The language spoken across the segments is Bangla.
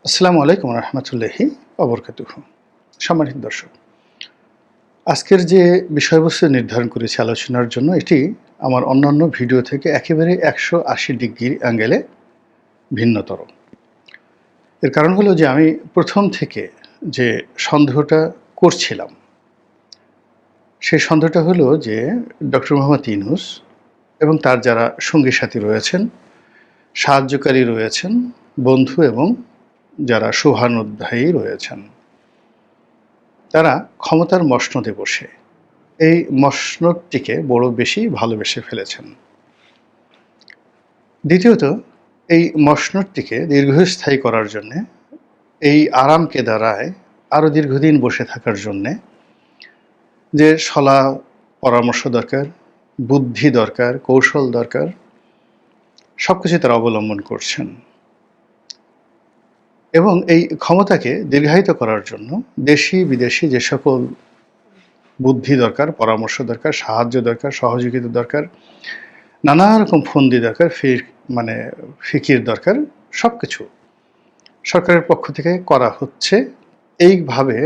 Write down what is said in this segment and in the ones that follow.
আসসালামু আলাইকুম রহমতুল্লাহি অবরকাতুহু। সম্মানিত দর্শক, আজকের যে বিষয়বস্তু নির্ধারণ করেছি আলোচনার জন্য, এটি আমার অন্যান্য ভিডিও থেকে একেবারে ১৮০ ডিগ্রি অ্যাঙ্গেলে ভিন্নতর। এর কারণ হলো যে আমি প্রথম থেকে যে সন্দেহটা করছিলাম, সেই সন্দেহটা হলো যে ডক্টর মোহাম্মদ ইউনূস এবং তার যারা সঙ্গী সাথী রয়েছেন, সাহায্যকারী রয়েছেন, বন্ধু এবং যারা শুভানুধ্যায়ী রয়েছেন, তারা ক্ষমতার মসনদে বসে এই মসনদটিকে বড় বেশি ভালোবেসে ফেলেছেন। দ্বিতীয়ত, এই মসনদটিকে দীর্ঘস্থায়ী করার জন্যে, এই আরামকে দ্বারায় আরও দীর্ঘদিন বসে থাকার জন্যে যে সলা পরামর্শ দরকার, বুদ্ধি দরকার, কৌশল দরকার, সব কিছু তারা অবলম্বন করছেন। এবং এই ক্ষমতাকে দীর্ঘায়িত করার জন্য দেশি বিদেশি যে সকল বুদ্ধি দরকার, পরামর্শ দরকার, সাহায্য দরকার, সহযোগিতা দরকার, নানা রকম ফন্দি দরকার, ফিকির দরকার, সব কিছু সরকারের পক্ষ থেকে করা হচ্ছে। এইভাবে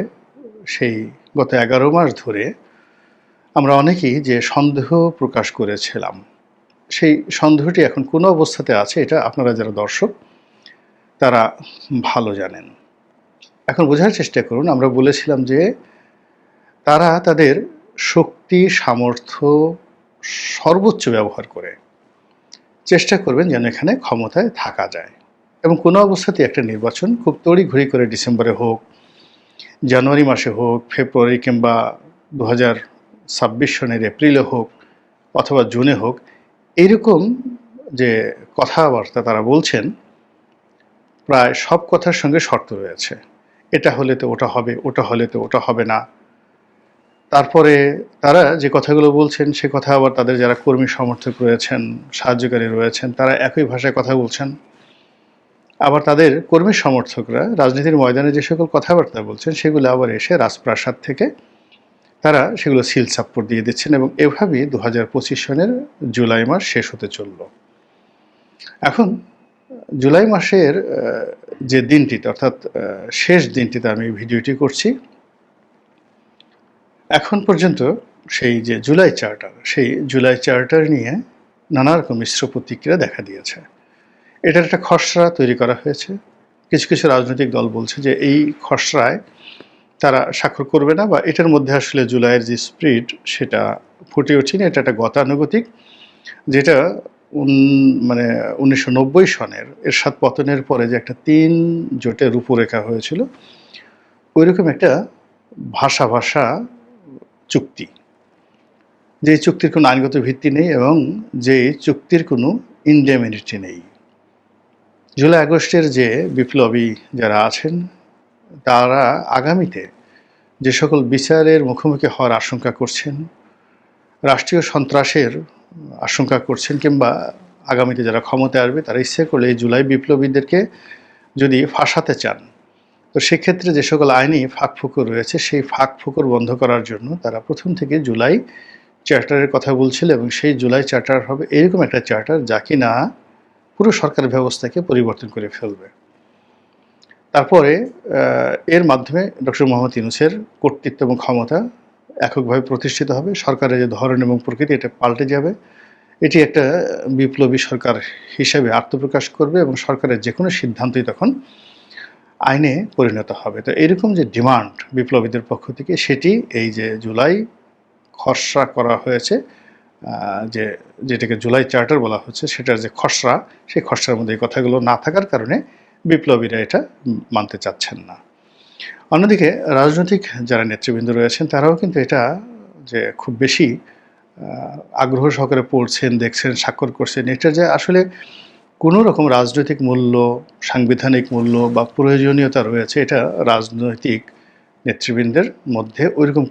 সেই গত ১১ মাস ধরে আমরা অনেকেই যে সন্দেহ প্রকাশ করেছিলাম, সেই সন্দেহটি এখন কোন অবস্থাতে আছে এটা আপনারা যারা দর্শক তারা ভালো জানেন। এখন বোঝার চেষ্টা করুন, আমরা বলেছিলাম যে তারা তাদের শক্তি, সামর্থ্য সর্বোচ্চ ব্যবহার করে চেষ্টা করবেন যেন এখানে ক্ষমতায় থাকা যায়, এবং কোনো অবস্থাতেই একটা নির্বাচন খুব তড়িঘড়ি করে ডিসেম্বরে হোক, জানুয়ারি মাসে হোক, ফেব্রুয়ারি কিংবা ২০২৬ সনের এপ্রিলে হোক অথবা জুনে হোক, এইরকম যে কথাবার্তা তারা বলছেন, প্রায় সব কথার সঙ্গে শর্ত রয়েছে। এটা হলে তো ওটা হবে, ওটা হলে তো ওটা হবে না। তারপরে তারা যে কথাগুলো বলছেন সে কথা আবার তাদের যারা কর্মী সমর্থক রয়েছেন, সাহায্যকারী রয়েছেন, তারা একই ভাষায় কথা বলছেন। আবার তাদের কর্মী সমর্থকরা রাজনীতির ময়দানে যে সকল কথাবার্তা বলছেন সেগুলো আবার এসে রাজপ্রাসাদ থেকে তারা সেগুলো সিল সাপ্পোর্ট দিয়ে দিচ্ছেন, এবং এভাবেই ২০২৫ সনের জুলাই মাস শেষ হতে চলল। এখন জুলাই মাসের যে দিনটিতে, অর্থাৎ শেষ দিনটিতে আমি ভিডিওটি করছি, এখন পর্যন্ত সেই যে জুলাই চার্টার, সেই জুলাই চার্টার নিয়ে নানা রকম মিশ্র প্রতিক্রিয়া দেখা দিয়েছে। এটার একটা খসড়া তৈরি করা হয়েছে। কিছু কিছু রাজনৈতিক দল বলছে যে এই খসড়ায় তারা স্বাক্ষর করবে না, বা এটার মধ্যে আসলে জুলাইয়ের যে স্পিরিট সেটা ফুটে ওঠেনি। এটা একটা গতানুগতিক, যেটা ১৯৯০ সনের এরশাদ পতনের পরে যে একটা ৩ জোটের রূপরেখা হয়েছিল, ওইরকম একটা ভাষা ভাষা চুক্তি, যে চুক্তির কোনো আইনগত ভিত্তি নেই এবং যে চুক্তির কোনো ইনডেমিনিটি নেই। জুলাই আগস্টের যে বিপ্লবী যারা আছেন, তারা আগামীতে যে সকল বিচারের মুখোমুখি হওয়ার আশঙ্কা করছেন, রাষ্ট্রীয় সন্ত্রাসের আশঙ্কা করছেন, কিংবা আগামীতে যারা ক্ষমতায় আসবে তারা ইচ্ছে করলে এই জুলাই বিপ্লবীদেরকে যদি ফাঁসাতে চান, তো সেক্ষেত্রে যে সকল আইনি ফাঁকফোকর রয়েছে সেই ফাঁকফোকর বন্ধ করার জন্য তারা প্রথম থেকে জুলাই চার্টারের কথা বলছিল, এবং সেই জুলাই চার্টার হবে এরকম একটা চার্টার যা কিনা পুরো সরকার ব্যবস্থাকে পরিবর্তন করে ফেলবে। তারপরে এর মাধ্যমে ডক্টর মোহাম্মদ ইউনূসের কর্তৃত্ব এবং ক্ষমতা এককভাবে প্রতিষ্ঠিত হবে। সরকারের যে ধরন এবং প্রকৃতি এটা পাল্টে যাবে। এটি একটা বিপ্লবী সরকার হিসেবে আত্মপ্রকাশ করবে, এবং সরকারের যে কোনো সিদ্ধান্তই তখন আইনে পরিণত হবে। তো এরকম যে ডিমান্ড বিপ্লবীদের পক্ষ থেকে, সেটি এই যে জুলাই খসড়া করা হয়েছে, যেটাকে জুলাই চার্টার বলা হচ্ছে, সেটার যে খসড়া, সেই খসড়ার মধ্যে এই কথাগুলো না থাকার কারণে বিপ্লবীরা এটা মানতে চাচ্ছেন না। অন্যদিকে রাজনৈতিক যারা নেতৃবৃন্দ রয়েছেন তারাও কিন্তু এটা যে খুব বেশি আগ্রহ সহকারে পড়ছেন, দেখছেন, স্বাক্ষর করছেন। এটা যে আসলে কোনো রকম রাজনৈতিক মূল্য, সাংবিধানিক মূল্য বা প্রয়োজনীয়তা রয়েছে, এটা রাজনৈতিক নেতৃবৃন্দের মধ্যে ওইরকম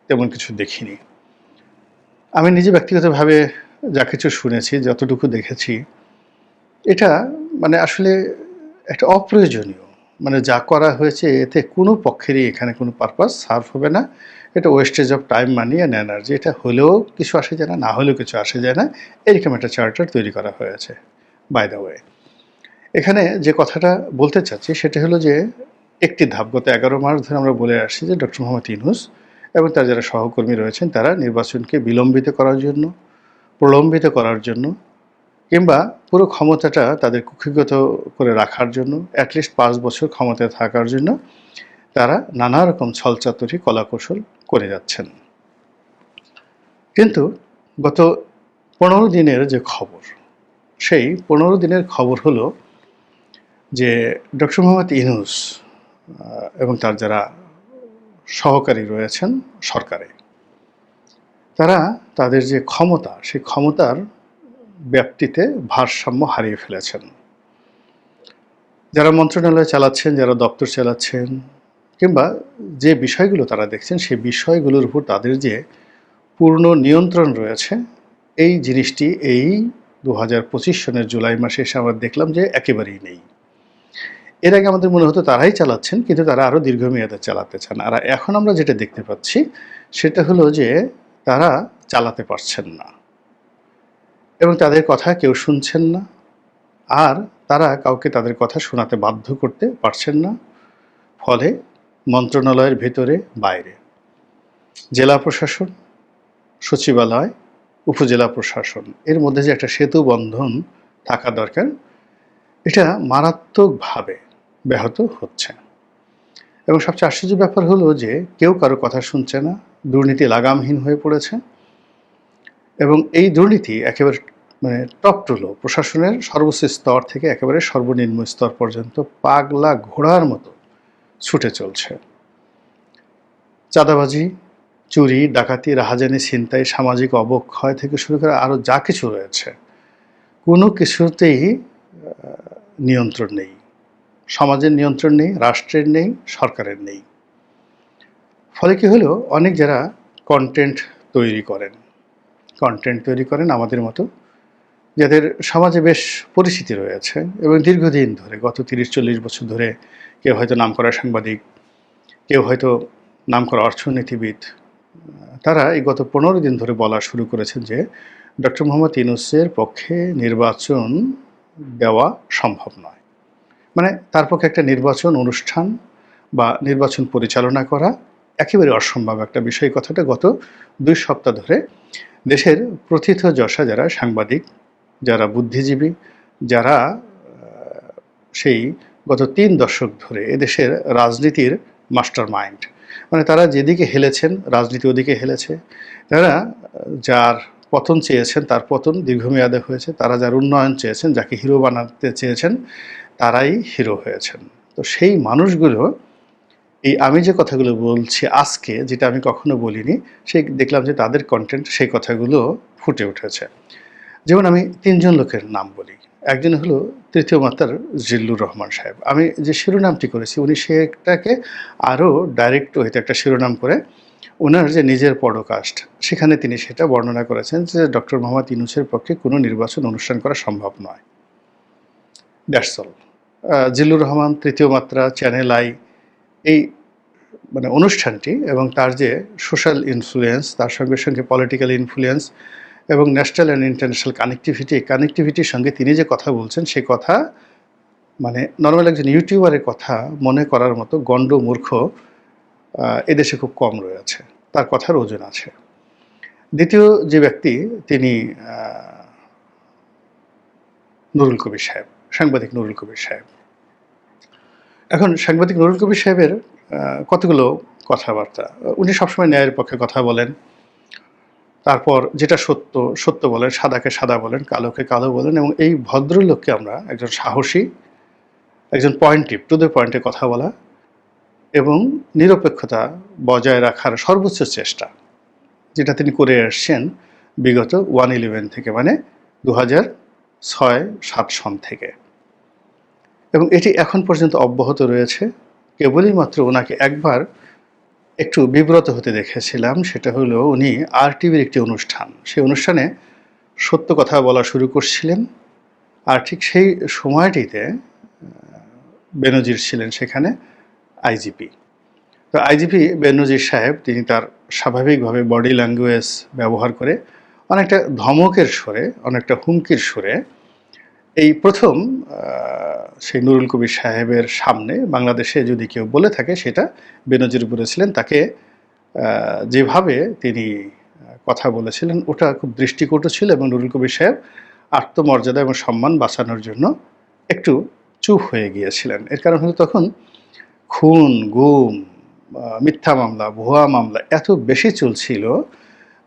তেমন কিছু দেখিনি। আমি নিজে ব্যক্তিগতভাবে যা কিছু শুনেছি, যতটুকু দেখেছি, এটা আসলে একটা অপ্রয়োজনীয়, যা করা হয়েছে এতে কোনো পক্ষেরই এখানে কোনো পারপাস সার্ভ হবে না। এটা wastage of time, money and energy. এটা হলেও কিছু আসে যায় না, না হলেও কিছু আসে যায় না, এরকম একটা চার্টার তৈরি করা হয়েছে। বাই দ্য ওয়ে, এখানে যে কথাটা বলতে চাচ্ছি সেটা হলো যে একটি ধাপ গত 11 মাস ধরে আমরা বলে আসছি যে ডক্টর মোহাম্মদ ইউনূস এবং তার যারা সহকর্মী রয়েছেন তারা নির্বাচনকে বিলম্বিত করার জন্য, প্রলম্বিত করার জন্য কিংবা পুরো ক্ষমতাটা তাদের কুক্ষিগত করে রাখার জন্য অ্যাটলিস্ট 5 বছর ক্ষমতায় থাকার জন্য তারা নানা রকম ছলচাতুরি কলাকৌশল করে যাচ্ছেন। কিন্তু গত 15 দিনের যে খবর, সেই 15 দিনের খবর হলো যে ডক্টর মোহাম্মদ ইউনূস এবং তার যারা সহকারী রয়েছেন সরকারে, তারা তাদের যে ক্ষমতা, সেই ক্ষমতার ব্যাপ্তিতে ভারসাম্য হারিয়ে ফেলেছেন। যারা মন্ত্রণালয় চালাচ্ছেন, যারা দপ্তর চালাচ্ছেন কিংবা যে বিষয়গুলো তারা দেখছেন, সেই বিষয়গুলোর উপর তাদের যে পূর্ণ নিয়ন্ত্রণ রয়েছে, এই জিনিসটি এই 2025 সনের জুলাই মাসে এসে আমরা দেখলাম যে একেবারেই নেই। এর আগে আমাদের মনে হতো তারাই চালাচ্ছেন, কিন্তু তারা আরও দীর্ঘমেয়াদে চালাতে চান। আর এখন আমরা যেটা দেখতে পাচ্ছি সেটা হলো যে তারা চালাতে পারছেন না এবং তাদের কথা কেউ শুনছেন না, আর তারা কাউকে তাদের কথা শোনাতে বাধ্য করতে পারছেন না। ফলে মন্ত্রণালয়ের ভেতরে বাইরে, জেলা প্রশাসন, সচিবালয়, উপজেলা প্রশাসন, এর মধ্যে যে একটা সেতু বন্ধন থাকা দরকার, এটা মারাত্মকভাবে ব্যাহত হচ্ছে। এবং সবচেয়ে আশ্চর্য ব্যাপার হলো যে কেউ কারো কথা শুনছে না, দুর্নীতি লাগামহীন হয়ে পড়েছে এবং এই দুর্নীতি একেবারে মানে টপ টু লো, প্রশাসনের সর্বোচ্চ স্তর থেকে একেবারে সর্বনিম্ন স্তর পর্যন্ত পাগলা ঘোড়ার মতো ছুটে চলছে। চাঁদাবাজি, চুরি, ডাকাতি, রাহাজানি, ছিনতাই, সামাজিক অবক্ষয় থেকে শুরু করে আরও যা কিছু রয়েছে, কোনো কিছুতেই নিয়ন্ত্রণ নেই। সমাজের নিয়ন্ত্রণ নেই, রাষ্ট্রের নেই, সরকারের নেই। ফলে কি হলো, অনেক যারা কন্টেন্ট তৈরি করেন আমাদের মতো, যাদের সমাজে বেশ পরিচিতি রয়েছে এবং দীর্ঘদিন ধরে গত 30-40 বছর ধরে, কেউ হয়তো নামকরা সাংবাদিক, কেউ হয়তো নামকরা অর্থনীতিবিদ, তারা এই গত 15 দিন ধরে বলা শুরু করেছেন যে ডক্টর মোহাম্মদ ইউনূসের পক্ষে নির্বাচন দেওয়া সম্ভব নয়। মানে তার পক্ষে একটা নির্বাচন অনুষ্ঠান বা নির্বাচন পরিচালনা করা একেবারে অসম্ভব একটা বিষয়। কথাটা গত 2 সপ্তাহ ধরে দেশের প্রথিতযশা যারা সাংবাদিক, যারা বুদ্ধিজীবী, যারা সেই গত 3 দশক ধরে এদেশের রাজনীতির মাস্টার মাইন্ড, মানে তারা যেদিকে হেলেছেন রাজনীতি ওদিকে হেলেছে, তারা যার পতন চেয়েছেন তার পতন দীর্ঘমেয়াদে হয়েছে, তারা যার উন্নয়ন চেয়েছেন, যাকে হিরো বানাতে চেয়েছেন, তারাই হিরো হয়েছেন। তো সেই মানুষগুলো, এই আমি যে কথাগুলো বলছি আজকে, যেটা আমি কখনো বলিনি, সেই দেখলাম যে তাদের কন্টেন্ট সেই কথাগুলো ফুটে উঠেছে। যেমন আমি 3 জন লোকের নাম বলি। একজন হলো তৃতীয় মাত্রার জিল্লুর রহমান সাহেব। আমি যে শিরোনামটি করেছি, উনি সেটাকে আরও ডাইরেক্ট ওয়েতে একটা শিরোনাম করে ওনার যে নিজের পডকাস্ট, সেখানে তিনি সেটা বর্ণনা করেছেন যে ডক্টর মোহাম্মদ ইউনূসের পক্ষে কোনো নির্বাচন অনুষ্ঠান করা সম্ভব নয়। That's all. জিল্লুর রহমান, তৃতীয় মাত্রা, চ্যানেল আই, এই মানে অনুষ্ঠানটি এবং তার যে সোশ্যাল ইনফ্লুয়েন্স, তার সঙ্গে সঙ্গে পলিটিক্যাল ইনফ্লুয়েন্স এবং ন্যাশনাল অ্যান্ড ইন্টারন্যাশনাল কানেক্টিভিটির সঙ্গে তিনি যে কথা বলছেন, সে কথা মানে নর্মাল একজন ইউটিউবারের কথা মনে করার মতো গণ্ড মূর্খ এদেশে খুব কম রয়েছে, তার কথার ওজন আছে। দ্বিতীয় যে ব্যক্তি, তিনি নুরুল কবির সাহেব, সাংবাদিক নুরুল কবির সাহেব। এখন সাংবাদিক নুরুল কবির সাহেবের কতগুলো কথাবার্তা, উনি সবসময় ন্যায়ের পক্ষে কথা বলেন, তারপর যেটা সত্য সত্য বলেন, সাদাকে সাদা বলেন, কালোকে কালো বলেন, এবং এই ভদ্রলোককে আমরা একজন সাহসী, একজন পয়েন্টিভ, টু দ্য পয়েন্টে কথা বলা এবং নিরপেক্ষতা বজায় রাখার সর্বোচ্চ চেষ্টা, যেটা তিনি করে আসছেন বিগত 1/11 থেকে, মানে 2006-07 সন থেকে, এবং এটি এখন পর্যন্ত অব্যাহত রয়েছে। কেবলই মাত্র ওনাকে একবার একটু বিব্রত হতে দেখেছিলাম, সেটা হলো উনি RTVর একটি অনুষ্ঠান, সেই অনুষ্ঠানে সত্য কথা বলা শুরু করছিলেন, আর ঠিক সেই সময়টিতে বেনজির ছিলেন সেখানে আইজিপি। তো আইজিপি বেনজির সাহেব, তিনি তার স্বাভাবিকভাবে বডি ল্যাঙ্গুয়েজ ব্যবহার করে অনেকটা ধমকের সুরে, অনেকটা হুমকির সুরে এই প্রথম সেই নুরুল কবির সাহেবের সামনে বাংলাদেশে যদি কেউ বলে থাকে সেটা বেনজির বলেছিলেন। তাকে যেভাবে তিনি কথা বলেছিলেন ওটা খুব দৃষ্টিকটু ছিল এবং নুরুল কবির সাহেব আত্মমর্যাদা এবং সম্মান বাঁচানোর জন্য একটু চুপ হয়ে গিয়েছিলেন। এর কারণ হলো তখন খুন, গুম, মিথ্যা মামলা, ভুয়া মামলা এত বেশি চলছিল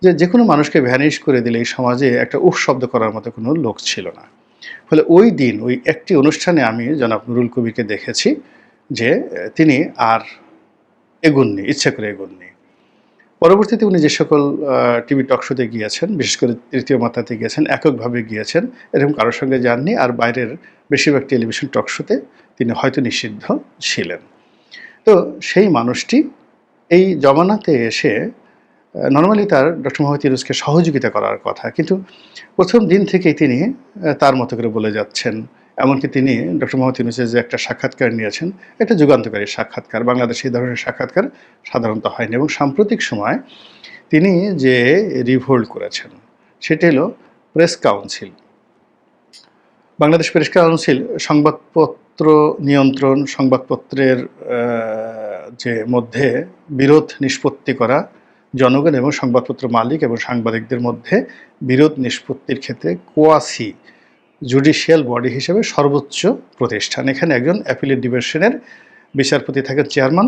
যে যেকোনো মানুষকে ভ্যানিশ করে দিলে এই সমাজে একটা উফ শব্দ করার মতো কোনো লোক ছিল না। ফলে ওই দিন ওই একটি অনুষ্ঠানে আমি জনাব নুরুল কবিরকে দেখেছি যে তিনি আর এগোননি, ইচ্ছা করে এগোননি। পরবর্তীতে উনি যে সকল টিভি টক শোতে গিয়েছেন, বিশেষ করে তৃতীয় মাত্রাতে গিয়েছেন, এককভাবে গিয়েছেন, এরকম কারোর সঙ্গে যাননি। আর বাইরের বেশিরভাগ টেলিভিশন টক শোতে তিনি হয়তো নিষিদ্ধ ছিলেন। তো সেই মানুষটি এই জমানাতে এসে নরমালি তার ডক্টর মোহাম্মদ ইউনূসকে সহযোগিতা করার কথা, কিন্তু প্রথম দিন থেকেই তিনি তার মতো করে বলে যাচ্ছেন। এমনকি তিনি ডক্টর মোহাম্মদ ইউনূসের যে একটা সাক্ষাৎকার নিয়েছেন, একটা যুগান্তকারী সাক্ষাৎকার। বাংলাদেশে এই ধরনের সাক্ষাৎকার সাধারণত হয়নি। এবং সাম্প্রতিক সময় তিনি যে রিভোল্ট করেছেন সেটি হলো press council. Bangladesh press council সংবাদপত্র নিয়ন্ত্রণ, সংবাদপত্রের যে মধ্যে বিরোধ নিষ্পত্তি করা, জনগণ এবং সংবাদপত্র মালিক এবং সাংবাদিকদের মধ্যে বিরোধ নিষ্পত্তির ক্ষেত্রে কোয়াসি জুডিশিয়াল বডি হিসেবে সর্বোচ্চ প্রতিষ্ঠান। এখানে একজন অ্যাপিলেট ডিভিশনের বিচারপতি থাকেন চেয়ারম্যান,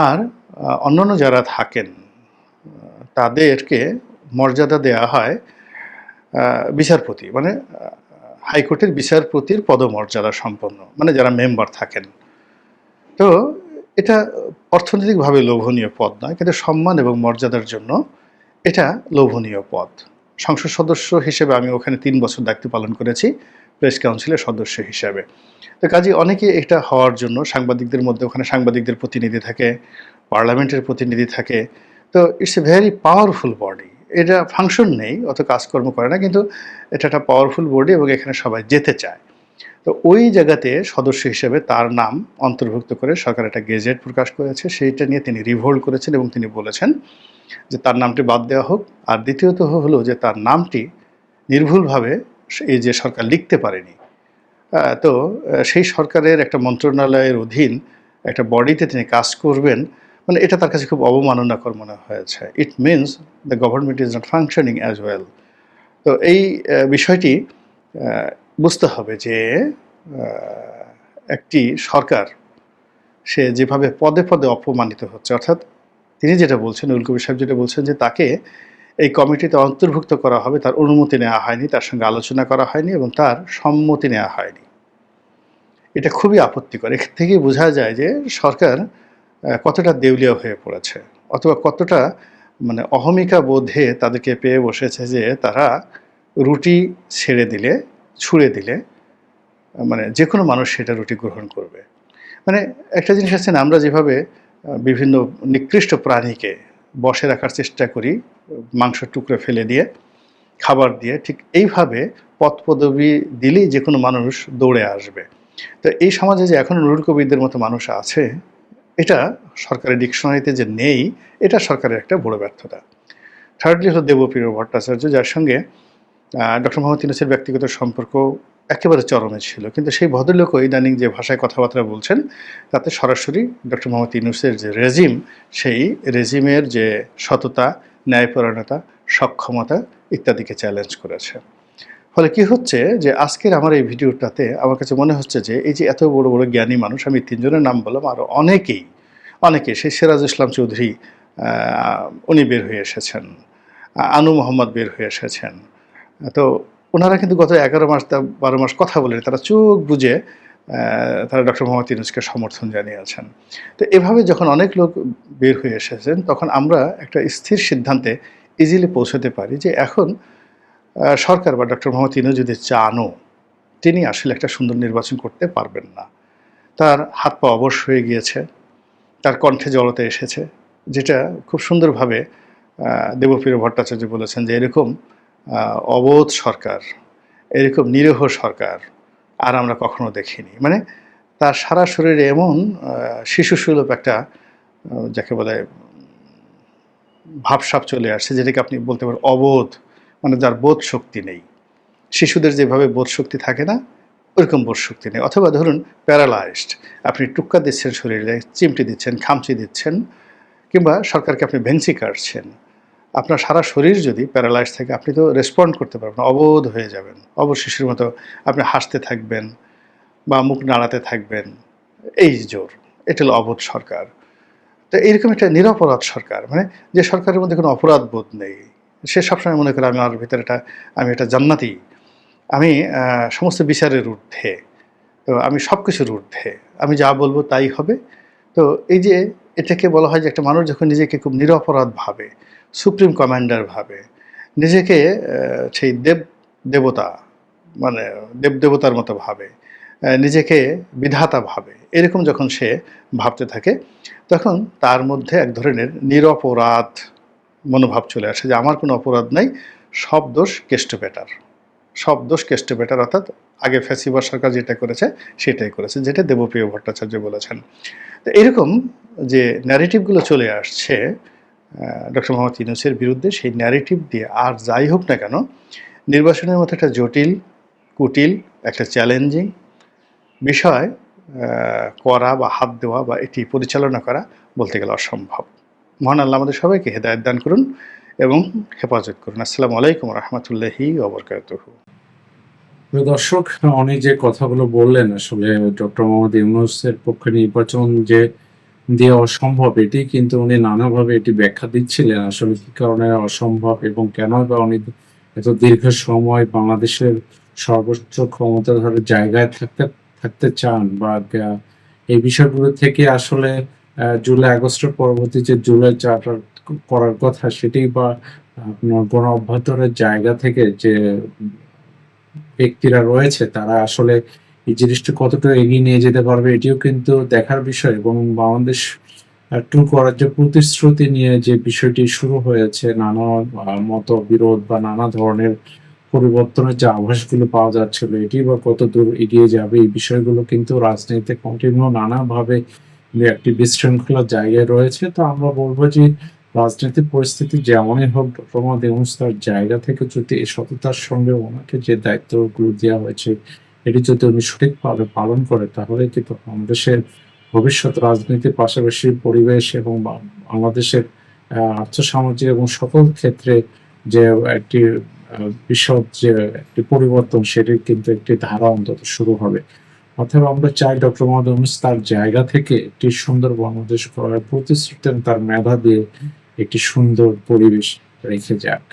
আর অন্যান্য যারা থাকেন তাদেরকে মর্যাদা দেওয়া হয় বিচারপতি, মানে হাইকোর্টের বিচারপতির পদমর্যাদা সম্পন্ন, মানে যারা মেম্বার থাকেন। তো এটা অর্থনৈতিকভাবে লোভনীয় পদ নয়, কিন্তু সম্মান এবং মর্যাদার জন্য এটা লোভনীয় পদ। সংসদ সদস্য হিসেবে আমি ওখানে 3 বছর দায়িত্ব পালন করেছি প্রেস কাউন্সিলের সদস্য হিসাবে। তো কাজে অনেকে এটা হওয়ার জন্য সাংবাদিকদের মধ্যে ওখানে সাংবাদিকদের প্রতিনিধি থাকে, পার্লামেন্টের প্রতিনিধি থাকে। তো it's a very powerful body. এটা ফাংশন নেই, অত কাজকর্ম করে না, কিন্তু এটা একটা পাওয়ারফুল বডি এবং এখানে সবাই যেতে চায়। তো ওই জায়গাতে সদস্য হিসেবে তার নাম অন্তর্ভুক্ত করে সরকার একটা গেজেট প্রকাশ করেছে। সেইটা নিয়ে তিনি রিভোল্ট করেছেন এবং তিনি বলেছেন যে তার নামটি বাদ দেওয়া হোক। আর দ্বিতীয়ত হলো যে তার নামটি নির্ভুলভাবে এই যে সরকার লিখতে পারেনি, তো সেই সরকারের একটা মন্ত্রণালয়ের অধীন একটা বডিতে তিনি কাজ করবেন, মানে এটা তার কাছে খুব অবমাননাকর মনে হয়েছে। It means the government is not functioning as well. তো এই বিষয়টি বুঝতে হবে যে একটি সরকার সে যেভাবে পদে পদে অপমানিত হচ্ছে, অর্থাৎ তিনি যেটা বলছেন, নুরুল কবির সাহেব যেটা বলছেন যে তাকে এই কমিটিতে অন্তর্ভুক্ত করা হবে, তার অনুমতি নেওয়া হয়নি, তার সঙ্গে আলোচনা করা হয়নি এবং তার সম্মতি নেওয়া হয়নি। এটা খুবই আপত্তিকর। এখান থেকেই বোঝা যায় যে সরকার কতটা দেউলিয়া হয়ে পড়েছে, অথবা কতটা মানে অহমিকা বোধে তাদেরকে পেয়ে বসেছে যে তারা রুটি ছেড়ে দিলে, ছুঁড়ে দিলে মানে যে কোনো মানুষ সেটা রুটি গ্রহণ করবে। মানে একটা জিনিস আছে না, আমরা যেভাবে বিভিন্ন নিকৃষ্ট প্রাণীকে বশে রাখার চেষ্টা করি মাংসের টুকরো ফেলে দিয়ে, খাবার দিয়ে, ঠিক এইভাবে পদপদবি দিলেই যে কোনো মানুষ দৌড়ে আসবে। তো এই সমাজে যে এখন নুরুল কবিরদের মতো মানুষ আছে, এটা সরকারের ডিকশনারিতে যে নেই, এটা সরকারের একটা বড় ব্যর্থতা। থার্ডলি হলো দেবপ্রিয় ভট্টাচার্য, যার সঙ্গে ডক্টর মোহাম্মদ ইউনূসের ব্যক্তিগত সম্পর্ক একেবারে চরমে ছিল, কিন্তু সেই ভদ্রলোকও ইদানিং যে ভাষায় কথাবার্তা বলছেন তাতে সরাসরি ডক্টর মোহাম্মদ ইউনূসের যে রেজিম, সেই রেজিমের যে সততা, ন্যায়পরায়ণতা, সক্ষমতা ইত্যাদিকে চ্যালেঞ্জ করেছে। ফলে কি হচ্ছে যে আজকের আমার এই ভিডিওটাতে আমার কাছে মনে হচ্ছে যে এই যে এত বড় বড় জ্ঞানী মানুষ, আমি 3 জনের নাম বললাম, আরও অনেকে সেই সিরাজ ইসলাম চৌধুরী উনি বের হয়ে এসেছেন, আনু মোহাম্মদ বের হয়ে এসেছেন। তো ওনারা কিন্তু গত 11 মাস 12 মাস কথা বলেন, তারা চোখ বুজে তারা ডক্টর মোহাম্মদ ইউনূসকে সমর্থন জানিয়েছেন। তো এভাবে যখন অনেক লোক বের হয়ে এসেছেন, তখন আমরা একটা স্থির সিদ্ধান্তে ইজিলি পৌঁছতে পারি যে এখন সরকার বা ডক্টর মোহাম্মদ ইউনূস যদি চানও, তিনি আসলে একটা সুন্দর নির্বাচন করতে পারবেন না। তার হাত পা অবশ হয়ে গিয়েছে, তার কণ্ঠে জড়তা এসেছে, যেটা খুব সুন্দরভাবে দেবপ্রিয় ভট্টাচার্য বলেছেন যে এরকম অবোধ সরকার, এরকম নিরীহ সরকার আর আমরা কখনো দেখিনি। মানে তার সারা শরীরে এমন শিশুসুলভ একটা যাকে বলে ভাবসাব চলে আসছে, যেটাকে আপনি বলতে পারেন অবোধ, মানে যার বোধ শক্তি নেই, শিশুদের যেভাবে বোধশক্তি থাকে না, ওরকম বোধশক্তি নেই। অথবা ধরুন প্যারালাইজড, আপনি টুক্কা দিচ্ছেন শরীরে, চিমটি দিচ্ছেন, খামচি দিচ্ছেন, কিংবা সরকারকে আপনি ভেংচি কাটছেন। আপনার সারা শরীর যদি প্যারালাইজ থাকে, আপনি তো রেসপন্ড করতে পারবেন না, অবোধ হয়ে যাবেন। অবশ শিশুর মতো আপনি হাসতে থাকবেন বা মুখ নাড়াতে থাকবেন, এই জোর। এটা হলো অবোধ সরকার। তো এইরকম একটা নিরপরাধ সরকার, মানে যে সরকারের মধ্যে কোনো অপরাধ বোধ নেই, সে সবসময় মনে করে আমার ভিতরে আমি একটা জান্নাতি, আমি সমস্ত বিচারের ঊর্ধ্বে, তো আমি সব কিছুর ঊর্ধ্বে, আমি যা বলবো তাই হবে। তো এই যে এটাকে বলা হয় যে একটা মানুষ যখন নিজেকে খুব নিরপরাধ ভাবে, সুপ্রিম কমান্ডার ভাবে, নিজেকে সেই দেবতা, মানে দেবতার মতো ভাবে, নিজেকে বিধাতা ভাবে, এরকম যখন সে ভাবতে থাকে, তখন তার মধ্যে এক ধরনের নিরপরাধ মনোভাব চলে আসে, যে আমার কোনো অপরাধ নাই, সব দোষ কেষ্ট বেটার, সব দোষ কেষ্ট বেটার, অর্থাৎ আগে ফ্যাসিবাদ সরকার যেটা করেছে সেটাই করেছে, যেটা দেবপ্রিয় ভট্টাচার্য বলেছেন। তো এরকম যে ন্যারেটিভগুলো চলে আসছে ডক্টর মোহাম্মদ ইউনূসের বিরুদ্ধে, সেই ন্যারেটিভ দিয়ে আর যাই হোক না কেন, নির্বাচনের মতো একটা জটিল, কুটিল, একটা চ্যালেঞ্জিং বিষয় করা বা হাত দেওয়া বা এটি পরিচালনা করা বলতে গেলে অসম্ভব। মহান আল্লাহ আমাদের সবাইকে হেদায়েত দান করুন এবং হেফাজত করুন। আসসালামু আলাইকুম রহমতুল্লাহি ওয়া বারাকাতুহু। দর্শক, উনি যে কথাগুলো বললেন, আসলে ডক্টর মোহাম্মদ ইউনূসের পক্ষে নির্বাচন যে দেওয়া অসম্ভব, এটি কিন্তু উনি নানাভাবে এটি ব্যাখ্যা দিচ্ছিলেন, আসলে কি কারণে অসম্ভব এবং কেন বা উনি এত দীর্ঘ সময় বাংলাদেশের সর্বোচ্চ ক্ষমতাধরের জায়গায় থাকতে থাকতে চান, বা এই বিষয়গুলো থেকে আসলে জুলাই আগস্টের পরবর্তী যে জুলাই চার্টার করার কথা, সেটি বা আপনার গণ অভ্যুত্থানের জায়গা থেকে যে ব্যক্তিরা রয়েছে, তারা আসলে এই জিনিসটা কতটা এগিয়ে নিয়ে যেতে পারবে, এটিও কিন্তু দেখার বিষয়। এবং বাংলাদেশ টু করার যে প্রতিশ্রুতি নিয়ে যে বিষয়টি শুরু হয়েছে, নানা মত বিরোধ বা নানা ধরনের পরিবর্তনের যে আভাসগুলো পাওয়া যাচ্ছিল, এটি বা কত দূর এগিয়ে যাবে, এই বিষয়গুলো কিন্তু রাজনীতিতে কন্টিনিউ নানাভাবে একটি বিশৃঙ্খলার জায়গায় রয়েছে। তো আমরা বলবো যে রাজনৈতিক পরিস্থিতি যেমনই হোক, ডক্টর মোহাম্মদ ইউনূস তার জায়গা থেকে যদি এই সততার সঙ্গে ওনাকে যে দায়িত্বগুলো দেওয়া হয়েছে, এটি যদি উনি সঠিকভাবে পালন করে, তাহলে কিন্তু বাংলাদেশের ভবিষ্যৎ রাজনীতির পাশাপাশি পরিবেশ এবং বাংলাদেশের আর্থসামাজিক এবং সকল ক্ষেত্রে যে একটি বিশদ যে একটি পরিবর্তন, সেটির কিন্তু একটি ধারা অন্তত শুরু হবে। অথবা আমরা চাই ডক্টর মোহাম্মদ ইউনূস তার জায়গা থেকে একটি সুন্দর বাংলাদেশ করার প্রতিশ্রুতি তার মেধা দিয়ে একটি সুন্দর পরিবেশ রেখে যাক।